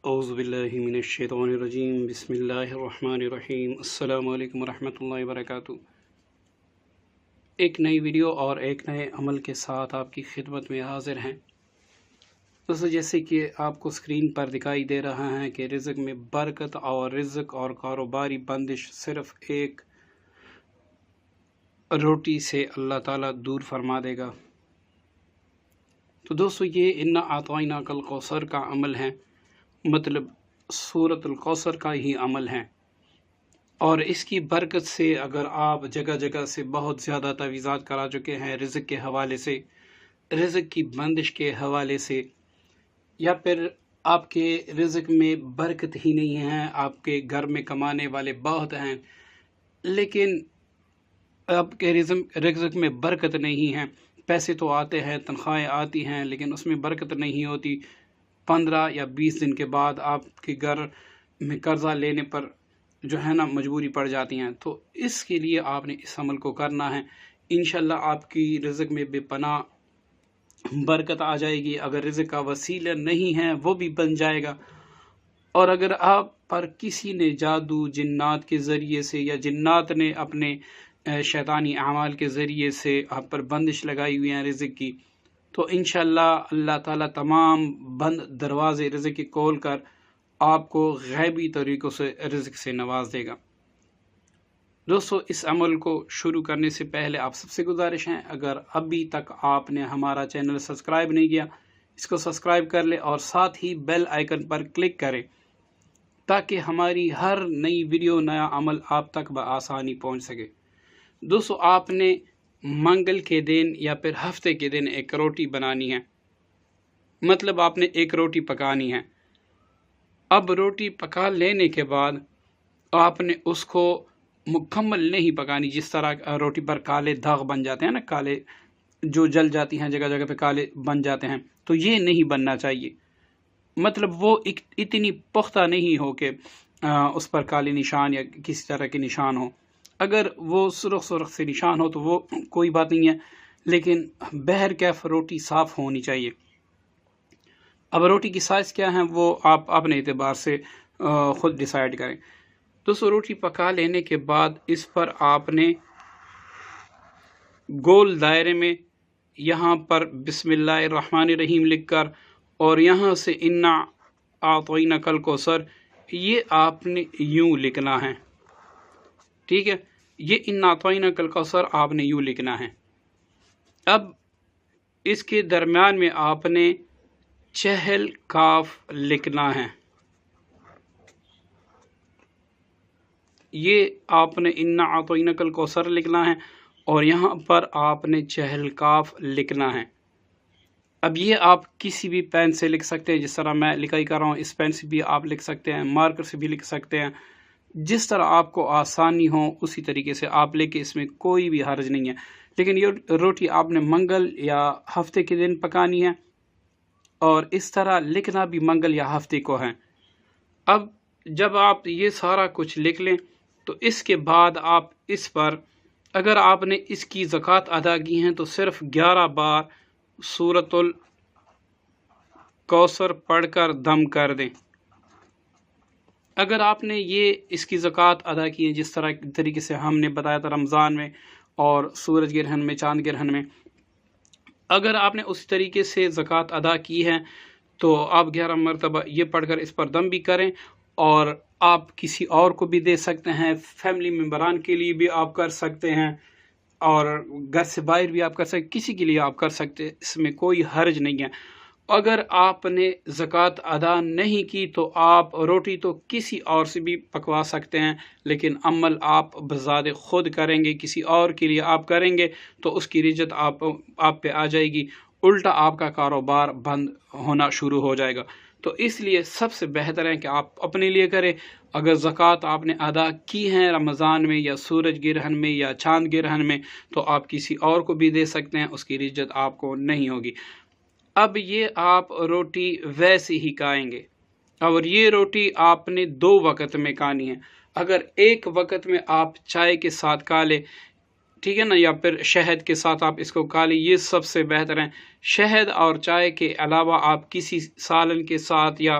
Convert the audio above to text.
اعوذ باللہ من الشیطان الرجیم بسم اللہ الرحمن الرحیم السلام علیکم ورحمۃ اللہ وبرکاتہ۔ ایک نئی ویڈیو اور ایک نئے عمل کے ساتھ آپ کی خدمت میں حاضر ہیں۔ دوستو، جیسے کہ آپ کو اسکرین پر دکھائی دے رہا ہے کہ رزق میں برکت اور رزق اور کاروباری بندش صرف ایک روٹی سے اللہ تعالیٰ دور فرما دے گا۔ تو دوستو، یہ انا اعطیناک الکوثر کا عمل ہے، مطلب سورۃ الکوثر کا ہی عمل ہے، اور اس کی برکت سے اگر آپ جگہ جگہ سے بہت زیادہ تعویذات کرا چکے ہیں رزق کے حوالے سے، رزق کی بندش کے حوالے سے، یا پھر آپ کے رزق میں برکت ہی نہیں ہے، آپ کے گھر میں کمانے والے بہت ہیں لیکن آپ کے رزق میں برکت نہیں ہے، پیسے تو آتے ہیں، تنخواہیں آتی ہیں لیکن اس میں برکت نہیں ہوتی، 15 یا 20 دن کے بعد آپ کے گھر میں قرضہ لینے پر جو ہے نا مجبوری پڑ جاتی ہیں۔ تو اس کے لیے آپ نے اس عمل کو کرنا ہے، انشاءاللہ آپ کی رزق میں بے پناہ برکت آ جائے گی۔ اگر رزق کا وسیلہ نہیں ہے وہ بھی بن جائے گا، اور اگر آپ پر کسی نے جادو جنات کے ذریعے سے یا جنات نے اپنے شیطانی اعمال کے ذریعے سے آپ پر بندش لگائی ہوئی ہیں رزق کی، تو انشاءاللہ اللہ تعالیٰ تمام بند دروازے رزق کی کھول کر آپ کو غیبی طریقوں سے رزق سے نواز دے گا۔ دوستو، اس عمل کو شروع کرنے سے پہلے آپ سب سے گزارش ہے، اگر ابھی تک آپ نے ہمارا چینل سبسکرائب نہیں کیا، اس کو سبسکرائب کر لیں اور ساتھ ہی بیل آئیکن پر کلک کریں تاکہ ہماری ہر نئی ویڈیو، نیا عمل آپ تک بآسانی پہنچ سکے۔ دوستو، آپ نے منگل کے دن یا پھر ہفتے کے دن ایک روٹی بنانی ہے، مطلب آپ نے ایک روٹی پکانی ہے۔ اب روٹی پکا لینے کے بعد آپ نے اس کو مکمل نہیں پکانی، جس طرح روٹی پر کالے داغ بن جاتے ہیں نا، کالے جو جل جاتی ہیں، جگہ جگہ پہ کالے بن جاتے ہیں، تو یہ نہیں بننا چاہیے، مطلب وہ اتنی پختہ نہیں ہو کہ اس پر کالے نشان یا کسی طرح کے نشان ہو۔ اگر وہ سرخ سرخ سے نشان ہو تو وہ کوئی بات نہیں ہے، لیکن بہرکیف روٹی صاف ہونی چاہیے۔ اب روٹی کی سائز کیا ہے وہ آپ اپنے اعتبار سے خود ڈیسائیڈ کریں۔ دوستو، روٹی پکا لینے کے بعد اس پر آپ نے گول دائرے میں یہاں پر بسم اللہ الرحمن الرحیم لکھ کر، اور یہاں سے انا اعطیناک الکوثر، یہ آپ نے یوں لکھنا ہے، ٹھیک ہے؟ یہ انا اعطیناک الکوثر آپ نے یوں لکھنا ہے۔ اب اس کے درمیان میں آپ نے چہل کاف لکھنا ہے، یہ آپ نے انا اعطیناک الکوثر لکھنا ہے اور یہاں پر آپ نے چہل کاف لکھنا ہے۔ اب یہ آپ کسی بھی پین سے لکھ سکتے ہیں، جس طرح میں لکھائی کر رہا ہوں، اس پین سے بھی آپ لکھ سکتے ہیں، مارکر سے بھی لکھ سکتے ہیں، جس طرح آپ کو آسانی ہو اسی طریقے سے آپ لکھیں، اس میں کوئی بھی حرج نہیں ہے۔ لیکن یہ روٹی آپ نے منگل یا ہفتے کے دن پکانی ہے، اور اس طرح لکھنا بھی منگل یا ہفتے کو ہے۔ اب جب آپ یہ سارا کچھ لکھ لیں تو اس کے بعد آپ اس پر، اگر آپ نے اس کی زکوٰۃ ادا کی ہیں تو صرف 11 بار سورۃ الکوثر پڑھ کر دم کر دیں۔ اگر آپ نے یہ اس کی زکوٰۃ ادا کی ہے جس طریقے سے ہم نے بتایا تھا رمضان میں اور سورج گرہن میں، چاند گرہن میں، اگر آپ نے اسی طریقے سے زکوٰۃ ادا کی ہے تو آپ 11 مرتبہ یہ پڑھ کر اس پر دم بھی کریں، اور آپ کسی اور کو بھی دے سکتے ہیں، فیملی ممبران کے لیے بھی آپ کر سکتے ہیں، اور گھر سے باہر بھی آپ کر سکتے ہیں، کسی کے لیے آپ کر سکتے ہیں، اس میں کوئی حرج نہیں ہے۔ اگر آپ نے زکوٰۃ ادا نہیں کی تو آپ روٹی تو کسی اور سے بھی پکوا سکتے ہیں، لیکن عمل آپ بذات خود کریں گے، کسی اور کے لیے آپ کریں گے تو اس کی رجت آپ پہ آ جائے گی، الٹا آپ کا کاروبار بند ہونا شروع ہو جائے گا۔ تو اس لیے سب سے بہتر ہے کہ آپ اپنے لیے کریں۔ اگر زکوٰۃ آپ نے ادا کی ہے رمضان میں یا سورج گرہن میں یا چاند گرہن میں تو آپ کسی اور کو بھی دے سکتے ہیں، اس کی رجت آپ کو نہیں ہوگی۔ اب یہ آپ روٹی ویسے ہی کھائیں گے، اور یہ روٹی آپ نے 2 وقت میں کھانی ہے۔ اگر ایک وقت میں آپ چائے کے ساتھ کھا لیں، ٹھیک ہے نا، یا پھر شہد کے ساتھ آپ اس کو کھا لیں، یہ سب سے بہتر ہے۔ شہد اور چائے کے علاوہ آپ کسی سالن کے ساتھ یا